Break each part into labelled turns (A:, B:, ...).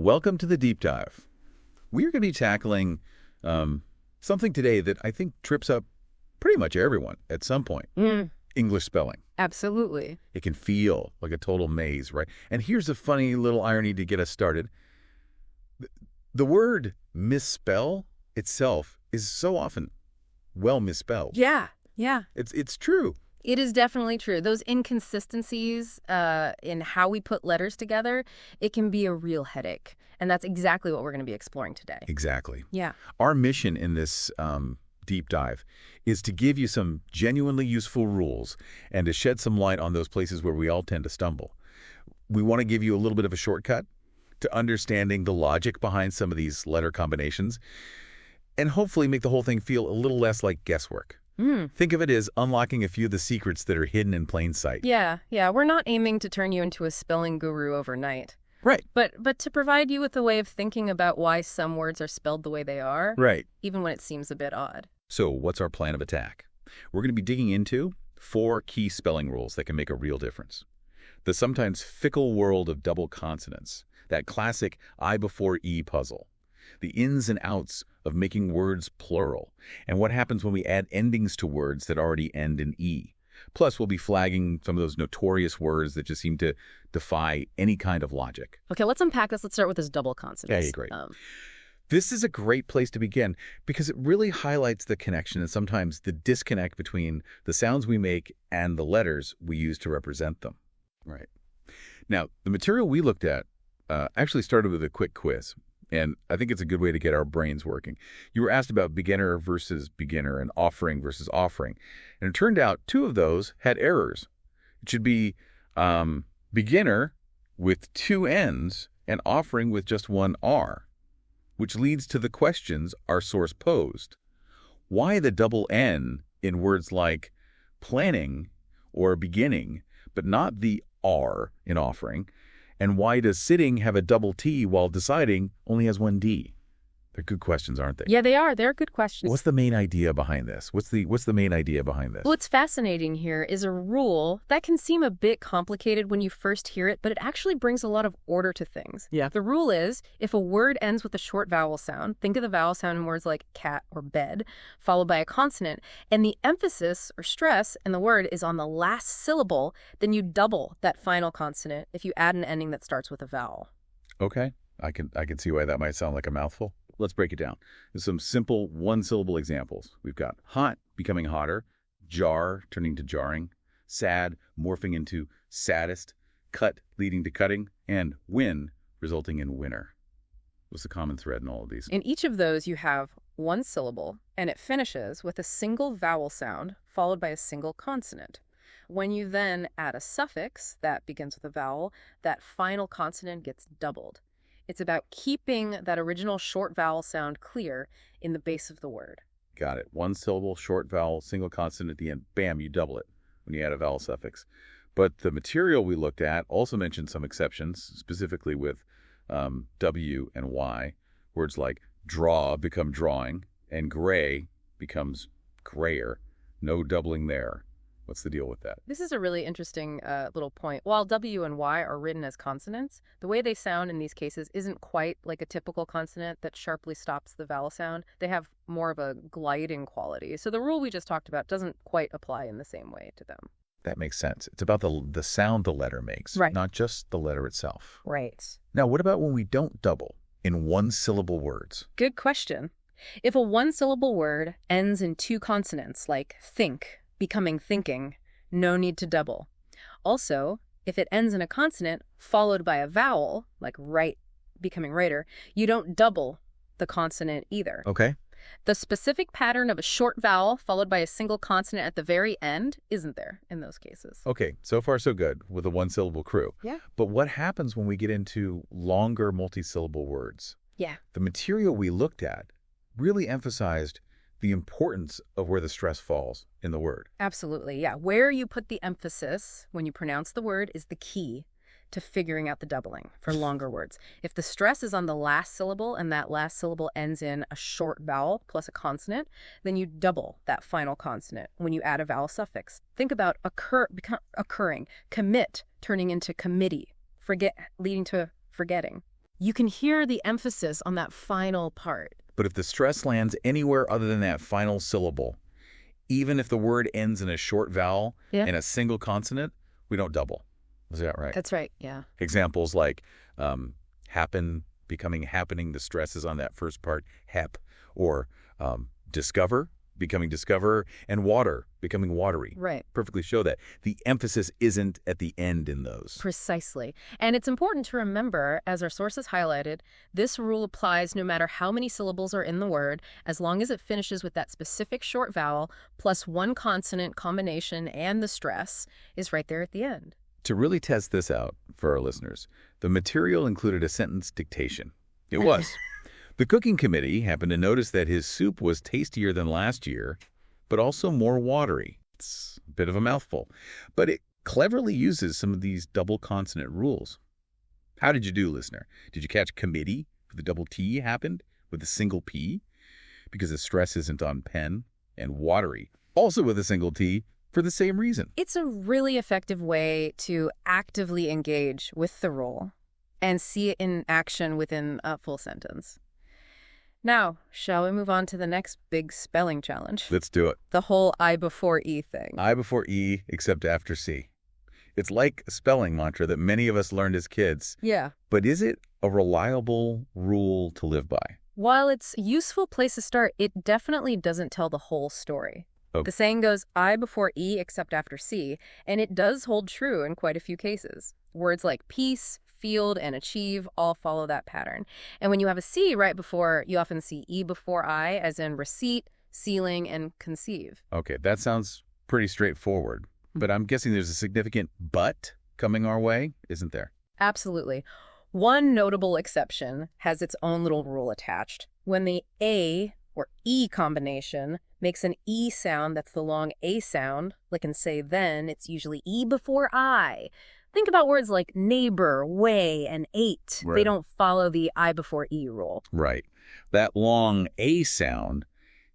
A: Welcome to the deep dive. We're going to be tackling something today that I think trips up pretty much everyone at some point. English spelling.
B: Absolutely.
A: It can feel like a total maze, right? And here's a funny little irony to get us started. The word misspell itself is so often well misspelled.
B: Yeah.
A: It's true.
B: It is definitely true. Those inconsistencies in how we put letters together, it can be a real headache. And that's exactly what we're going to be exploring today.
A: Exactly.
B: Yeah.
A: Our mission in this deep dive is to give you some genuinely useful rules and to shed some light on those places where we all tend to stumble. We want to give you a little bit of a shortcut to understanding the logic behind some of these letter combinations and hopefully make the whole thing feel a little less like guesswork. Think of it as unlocking a few of the secrets that are hidden in plain sight.
B: Yeah. We're not aiming to turn you into a spelling guru overnight.
A: Right.
B: But to provide you with a way of thinking about why some words are spelled the way they are.
A: Right.
B: Even when it seems a bit odd.
A: So what's our plan of attack? We're going to be digging into 4 key spelling rules that can make a real difference. The sometimes fickle world of double consonants, that classic I before E puzzle. The ins and outs of making words plural, and what happens when we add endings to words that already end in E. Plus, we'll be flagging some of those notorious words that just seem to defy any kind of logic.
B: Okay, let's unpack this. Let's start with this double consonants.
A: Yeah, great. This is a great place to begin because it really highlights the connection and sometimes the disconnect between the sounds we make and the letters we use to represent them. Right. Now, the material we looked at actually started with a quick quiz. And I think it's a good way to get our brains working. You were asked about beginner versus beginner and offering versus offering. And it turned out 2 of those had errors. It should be beginner with 2 N's and offering with just 1 R, which leads to the questions our source posed. Why the double N in words like planning or beginning, but not the R in offering? And why does sitting have a double T while deciding only has 1 D? They're good questions, aren't they?
B: Yeah, they are. They're good questions.
A: What's the main idea behind this? What's the main idea behind this?
B: What's fascinating here is a rule that can seem a bit complicated when you first hear it, but it actually brings a lot of order to things.
A: Yeah.
B: The rule is, if a word ends with a short vowel sound, think of the vowel sound in words like cat or bed, followed by a consonant, and the emphasis or stress in the word is on the last syllable, then you double that final consonant if you add an ending that starts with a vowel.
A: Okay. I can see why that might sound like a mouthful. Let's break it down. There's some simple 1-syllable examples. We've got hot becoming hotter, jar turning to jarring, sad morphing into saddest, cut leading to cutting, and win resulting in winner. What's the common thread in all of these?
B: In each of those, you have 1 syllable, and it finishes with a single vowel sound followed by a single consonant. When you then add a suffix that begins with a vowel, that final consonant gets doubled. It's about keeping that original short vowel sound clear in the base of the word.
A: Got it. 1 syllable, short vowel, single consonant at the end. Bam, you double it when you add a vowel suffix. But the material we looked at also mentioned some exceptions, specifically with W and Y. Words like draw become drawing, and gray becomes grayer. No doubling there. What's the deal with that?
B: This is a really interesting little point. While W and Y are written as consonants, the way they sound in these cases isn't quite like a typical consonant that sharply stops the vowel sound. They have more of a gliding quality. So the rule we just talked about doesn't quite apply in the same way to them.
A: That makes sense. It's about the sound the letter makes,
B: right,
A: not just the letter itself.
B: Right.
A: Now, what about when we don't double in 1-syllable words?
B: Good question. If a 1-syllable word ends in 2 consonants, like think, becoming thinking, no need to double. Also, if it ends in a consonant followed by a vowel, like right becoming writer, you don't double the consonant either.
A: Okay.
B: The specific pattern of a short vowel followed by a single consonant at the very end isn't there in those cases.
A: Okay, so far so good with a 1-syllable crew.
B: Yeah.
A: But what happens when we get into longer multi-syllable words?
B: Yeah.
A: The material we looked at really emphasized the importance of where the stress falls in the word.
B: Absolutely, yeah. Where you put the emphasis when you pronounce the word is the key to figuring out the doubling for longer words. If the stress is on the last syllable and that last syllable ends in a short vowel plus a consonant, then you double that final consonant when you add a vowel suffix. Think about occurring, commit turning into committee, forget leading to forgetting. You can hear the emphasis on that final part.
A: But if the stress lands anywhere other than that final syllable, even if the word ends in a short vowel and a single consonant, we don't double. Is that right?
B: That's right, yeah.
A: Examples like happen, becoming happening, the stress is on that first part, hep, or discover, becoming discover, and water, becoming watery.
B: Right.
A: Perfectly show that. The emphasis isn't at the end in those.
B: Precisely. And it's important to remember, as our sources highlighted, this rule applies no matter how many syllables are in the word, as long as it finishes with that specific short vowel, plus one consonant combination and the stress is right there at the end.
A: To really test this out for our listeners, the material included a sentence dictation. It was. The cooking committee happened to notice that his soup was tastier than last year, but also more watery. It's a bit of a mouthful, but it cleverly uses some of these double consonant rules. How did you do, listener? Did you catch committee for the double T happened with a single P? Because the stress isn't on pen, and watery, also with a single T, for the same reason.
B: It's a really effective way to actively engage with the rule and see it in action within a full sentence. Now, shall we move on to the next big spelling challenge?
A: Let's do it.
B: The whole I before E thing.
A: I before E, except after C. It's like a spelling mantra that many of us learned as kids.
B: Yeah.
A: But is it a reliable rule to live by?
B: While it's a useful place to start, it definitely doesn't tell the whole story.
A: Oh.
B: The saying goes, I before E except after C, and it does hold true in quite a few cases. Words like peace, field, and achieve all follow that pattern. And when you have a C right before, you often see E before I, as in receipt, sealing, and conceive.
A: Okay, that sounds pretty straightforward. But I'm guessing there's a significant but coming our way, isn't there?
B: Absolutely. One notable exception has its own little rule attached. When the A or E combination makes an E sound that's the long A sound, like in say then, it's usually E before I. Think about words like neighbor, way, and eight.
A: Right.
B: They don't follow the I before E rule.
A: Right. That long A sound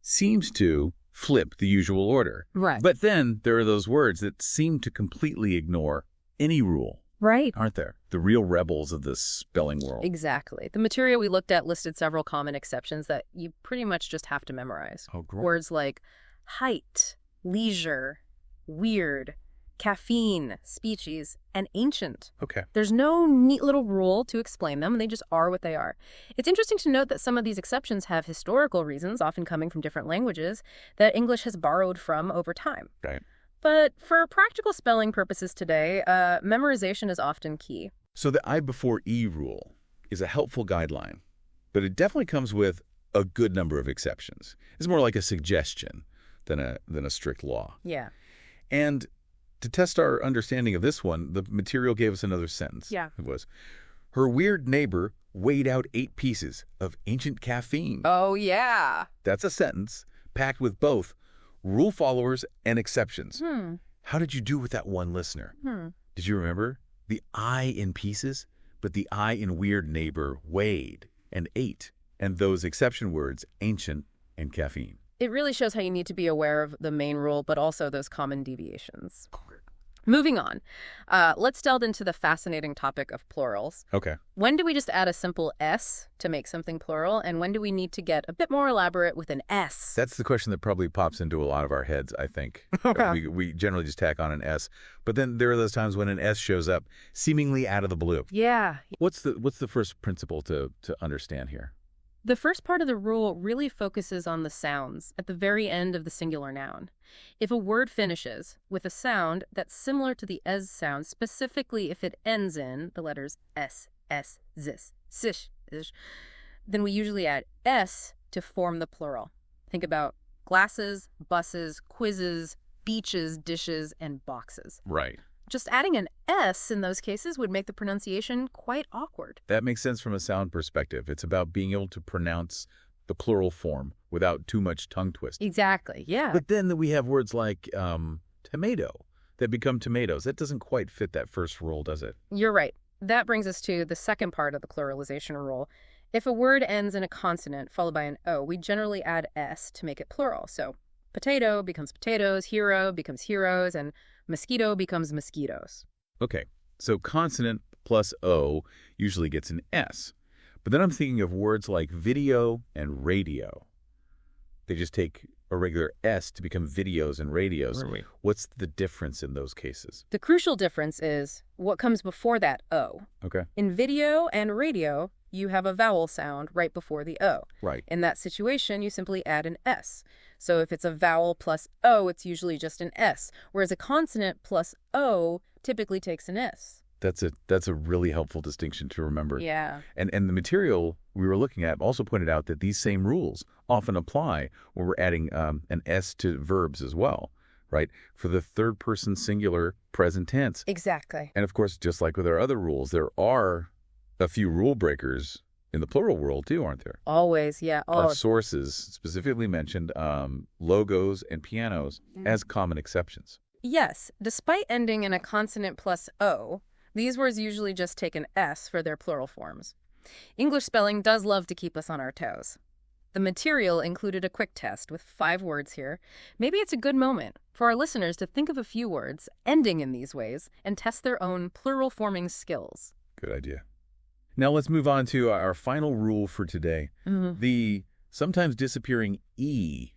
A: seems to flip the usual order.
B: Right.
A: But then there are those words that seem to completely ignore any rule.
B: Right.
A: Aren't there? The real rebels of this spelling world.
B: Exactly. The material we looked at listed several common exceptions that you pretty much just have to memorize.
A: Oh, great.
B: Words like height, leisure, weird, caffeine, species, and ancient.
A: Okay.
B: There's no neat little rule to explain them. They just are what they are. It's interesting to note that some of these exceptions have historical reasons, often coming from different languages, that English has borrowed from over time.
A: Right.
B: But for practical spelling purposes today, memorization is often key.
A: So the I before E rule is a helpful guideline, but it definitely comes with a good number of exceptions. It's more like a suggestion than a strict law.
B: Yeah.
A: And to test our understanding of this one, the material gave us another sentence.
B: Yeah.
A: It was, her weird neighbor weighed out 8 pieces of ancient caffeine.
B: Oh, yeah.
A: That's a sentence packed with both rule followers and exceptions. How did you do with that one listener? Did you remember? The I in pieces, but the I in weird neighbor weighed and ate, and those exception words, ancient and caffeine.
B: It really shows how you need to be aware of the main rule, but also those common deviations. Moving on, let's delve into the fascinating topic of plurals.
A: Okay.
B: When do we just add a simple S to make something plural, and when do we need to get a bit more elaborate with an S?
A: That's the question that probably pops into a lot of our heads, I think.
B: Okay.
A: We generally just tack on an S. But then there are those times when an S shows up seemingly out of the blue.
B: Yeah.
A: What's the first principle to understand here?
B: The first part of the rule really focuses on the sounds at the very end of the singular noun. If a word finishes with a sound that's similar to the es sound, specifically if it ends in the letters s, zis, sish, ish, then we usually add s to form the plural. Think about glasses, buses, quizzes, beaches, dishes, and boxes.
A: Right.
B: Just adding an S in those cases would make the pronunciation quite awkward.
A: That makes sense from a sound perspective. It's about being able to pronounce the plural form without too much tongue twist.
B: Exactly, yeah.
A: But then we have words like tomato that become tomatoes. That doesn't quite fit that first rule, does it?
B: You're right. That brings us to the second part of the pluralization rule. If a word ends in a consonant followed by an O, we generally add S to make it plural. So potato becomes potatoes, hero becomes heroes, and mosquito becomes mosquitoes.
A: Okay, so consonant plus O usually gets an S. But then I'm thinking of words like video and radio. They just take a regular S to become videos and radios.
C: Right.
A: What's the difference in those cases?
B: The crucial difference is what comes before that O.
A: Okay.
B: In video and radio, you have a vowel sound right before the O.
A: Right.
B: In that situation, you simply add an S. So if it's a vowel plus O, it's usually just an S, whereas a consonant plus O typically takes an S.
A: That's a really helpful distinction to remember.
B: Yeah.
A: And the material we were looking at also pointed out that these same rules often apply when we're adding an S to verbs as well, right? For the third person singular present tense.
B: Exactly.
A: And of course, just like with our other rules, there are a few rule breakers in the plural world too, aren't there?
B: Always, yeah.
A: Our sources specifically mentioned logos and pianos as common exceptions.
B: Yes. Despite ending in a consonant plus O, these words usually just take an S for their plural forms. English spelling does love to keep us on our toes. The material included a quick test with 5 words here. Maybe it's a good moment for our listeners to think of a few words ending in these ways and test their own plural forming skills.
A: Good idea. Now let's move on to our final rule for today. The sometimes disappearing E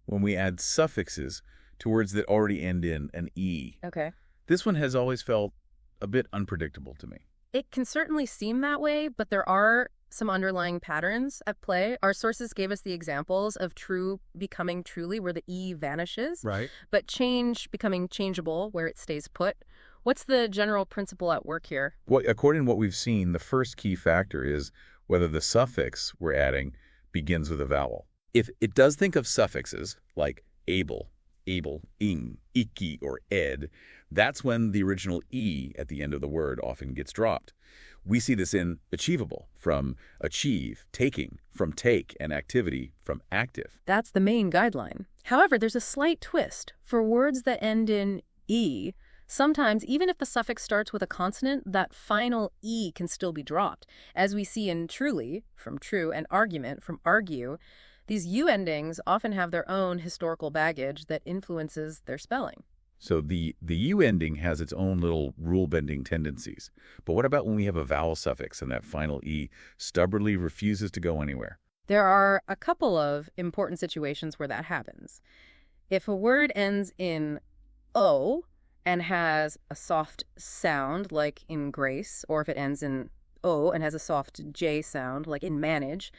A: when we add suffixes to words that already end in an E.
B: Okay.
A: This one has always felt a bit unpredictable to me.
B: It can certainly seem that way, but there are some underlying patterns at play. Our sources gave us the examples of true becoming truly, where the E vanishes,
A: Right.
B: but change becoming changeable, where it stays put. What's the general principle at work here?
A: According to what we've seen, the first key factor is whether the suffix we're adding begins with a vowel. If it does think of suffixes like able, ing, iki, or ed, that's when the original E at the end of the word often gets dropped. We see this in achievable, from achieve, taking, from take, and activity, from active.
B: That's the main guideline. However, there's a slight twist. For words that end in E, sometimes, even if the suffix starts with a consonant, that final E can still be dropped. As we see in truly, from true, and argument, from argue, these U endings often have their own historical baggage that influences their spelling.
A: So the U ending has its own little rule-bending tendencies. But what about when we have a vowel suffix and that final E stubbornly refuses to go anywhere?
B: There are a couple of important situations where that happens. If a word ends in O and has a soft sound, like in grace, or if it ends in O and has a soft J sound, like in manage,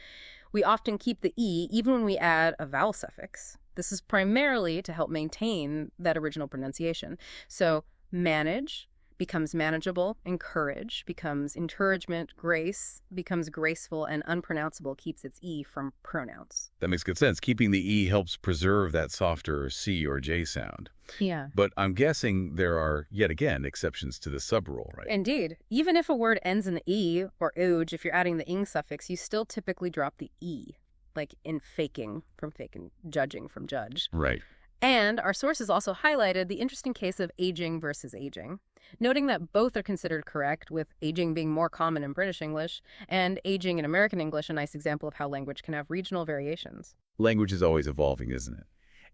B: we often keep the E even when we add a vowel suffix. This is primarily to help maintain that original pronunciation. So manage becomes manageable, encourage becomes encouragement, grace becomes graceful, and unpronounceable keeps its E from pronounce.
A: That makes good sense. Keeping the E helps preserve that softer C or J sound.
B: Yeah.
A: But I'm guessing there are, yet again, exceptions to the subrule, right?
B: Indeed. Even if a word ends in E or ouge, if you're adding the ing suffix, you still typically drop the E, like in faking from fake and judging from judge.
A: Right.
B: And our sources also highlighted the interesting case of aging versus aging, noting that both are considered correct, with aging being more common in British English and aging in American English, a nice example of how language can have regional variations.
A: Language is always evolving, isn't it?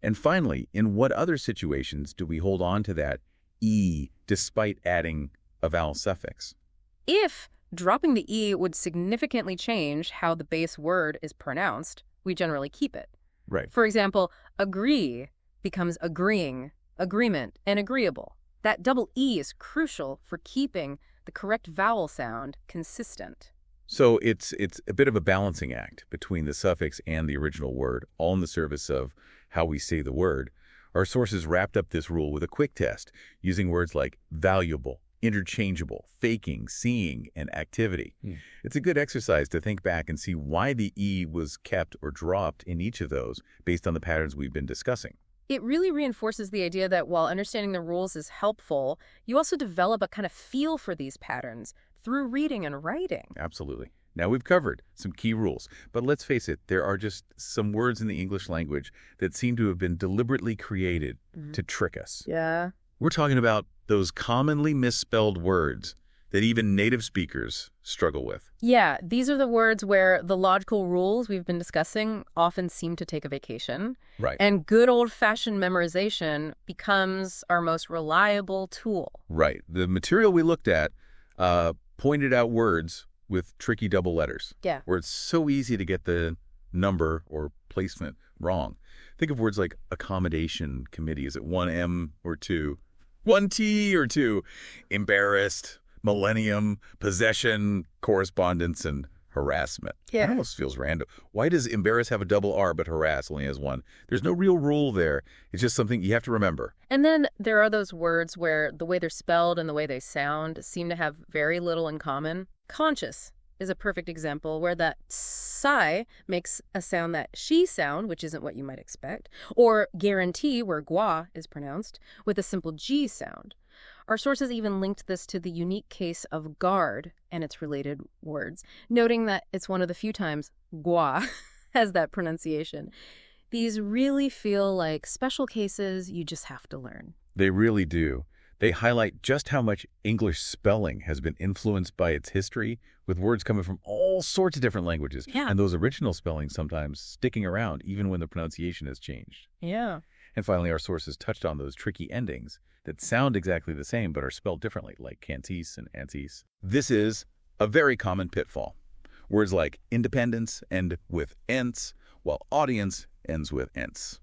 A: And finally, in what other situations do we hold on to that E despite adding a vowel suffix?
B: If dropping the E would significantly change how the base word is pronounced, we generally keep it.
A: Right.
B: For example, agree becomes agreeing, agreement, and agreeable. That double E is crucial for keeping the correct vowel sound consistent.
A: So it's a bit of a balancing act between the suffix and the original word, all in the service of how we say the word. Our sources wrapped up this rule with a quick test using words like valuable, interchangeable, faking, seeing, and activity. It's a good exercise to think back and see why the E was kept or dropped in each of those based on the patterns we've been discussing.
B: It really reinforces the idea that while understanding the rules is helpful, you also develop a kind of feel for these patterns through reading and writing.
A: Absolutely. Now we've covered some key rules, but let's face it, there are just some words in the English language that seem to have been deliberately created to trick us.
B: Yeah.
A: We're talking about those commonly misspelled words that even native speakers struggle with.
B: Yeah, these are the words where the logical rules we've been discussing often seem to take a vacation.
A: Right.
B: And good old-fashioned memorization becomes our most reliable tool.
A: Right. The material we looked at pointed out words with tricky double letters.
B: Yeah.
A: Where it's so easy to get the number or placement wrong. Think of words like accommodation committee. Is it one M or two? One T or two? Embarrassed, millennium, possession, correspondence, and harassment.
B: Yeah.
A: It almost feels random. Why does embarrass have a double R but harass only has one? There's no real rule there. It's just something you have to remember.
B: And then there are those words where the way they're spelled and the way they sound seem to have very little in common. Conscious is a perfect example where that psi makes a sound that she sound, which isn't what you might expect, or guarantee, where gua is pronounced, with a simple G sound. Our sources even linked this to the unique case of guard and its related words, noting that it's one of the few times gua has that pronunciation. These really feel like special cases you just have to learn.
A: They really do. They highlight just how much English spelling has been influenced by its history, with words coming from all sorts of different languages.
B: Yeah.
A: And those original spellings sometimes sticking around even when the pronunciation has changed.
B: Yeah.
A: And finally, our sources touched on those tricky endings that sound exactly the same but are spelled differently, like cantice and antice. This is a very common pitfall. Words like independence end with ence, while audience ends with ence.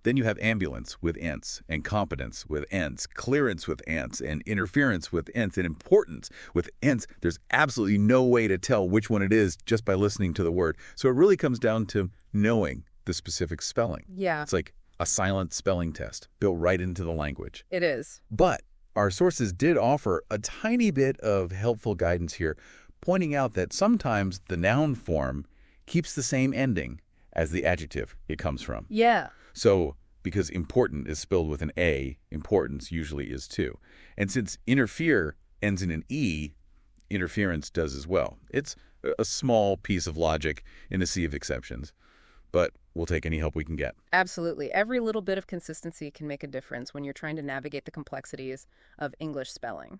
A: Then you have ambulance with ence, and competence with ence, clearance with ence, and interference with ence, and importance with ence. There's absolutely no way to tell which one it is just by listening to the word. So it really comes down to knowing the specific spelling.
B: Yeah.
A: It's like a silent spelling test built right into the language.
B: It is.
A: But our sources did offer a tiny bit of helpful guidance here, pointing out that sometimes the noun form keeps the same ending as the adjective it comes from.
B: Yeah.
A: So, because important is spelled with an A, importance usually is too. And since interfere ends in an E, interference does as well. It's a small piece of logic in a sea of exceptions, but we'll take any help we can get.
B: Absolutely. Every little bit of consistency can make a difference when you're trying to navigate the complexities of English spelling.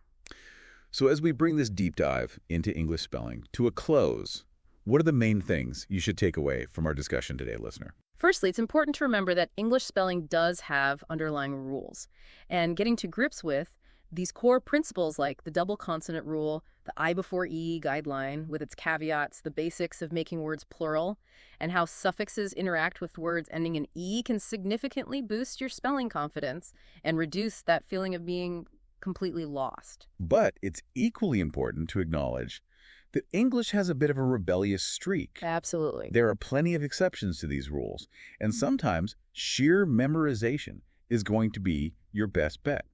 A: So as we bring this deep dive into English spelling to a close, what are the main things you should take away from our discussion today, listener?
B: Firstly, it's important to remember that English spelling does have underlying rules, and getting to grips with these core principles like the double consonant rule, the I before E guideline with its caveats, the basics of making words plural, and how suffixes interact with words ending in E can significantly boost your spelling confidence and reduce that feeling of being completely lost.
A: But it's equally important to acknowledge that English has a bit of a rebellious streak.
B: Absolutely.
A: There are plenty of exceptions to these rules, and sometimes sheer memorization is going to be your best bet.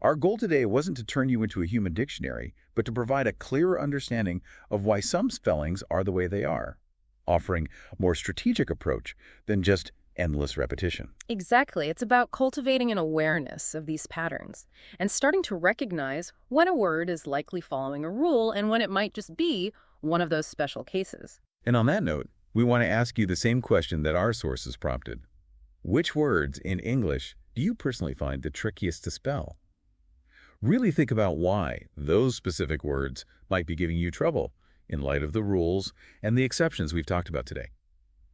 A: Our goal today wasn't to turn you into a human dictionary, but to provide a clearer understanding of why some spellings are the way they are, offering a more strategic approach than just endless repetition.
B: Exactly. It's about cultivating an awareness of these patterns and starting to recognize when a word is likely following a rule and when it might just be one of those special cases.
A: And on that note, we want to ask you the same question that our sources prompted. Which words in English do you personally find the trickiest to spell? Really think about why those specific words might be giving you trouble in light of the rules and the exceptions we've talked about today.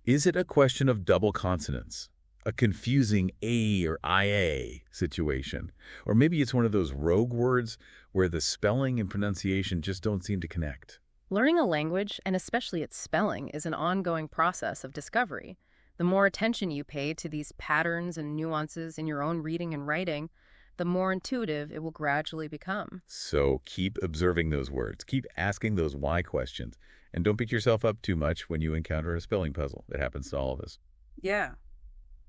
A: Is it a question of double consonants, a confusing A or IA situation? Or maybe it's one of those rogue words where the spelling and pronunciation just don't seem to connect.
B: Learning a language, and especially its spelling, is an ongoing process of discovery. The more attention you pay to these patterns and nuances in your own reading and writing, the more intuitive it will gradually become.
A: So keep observing those words, keep asking those why questions, and don't beat yourself up too much when you encounter a spelling puzzle. It happens to all of us.
B: Yeah.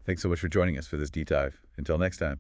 A: Thanks so much for joining us for this deep dive. Until next time.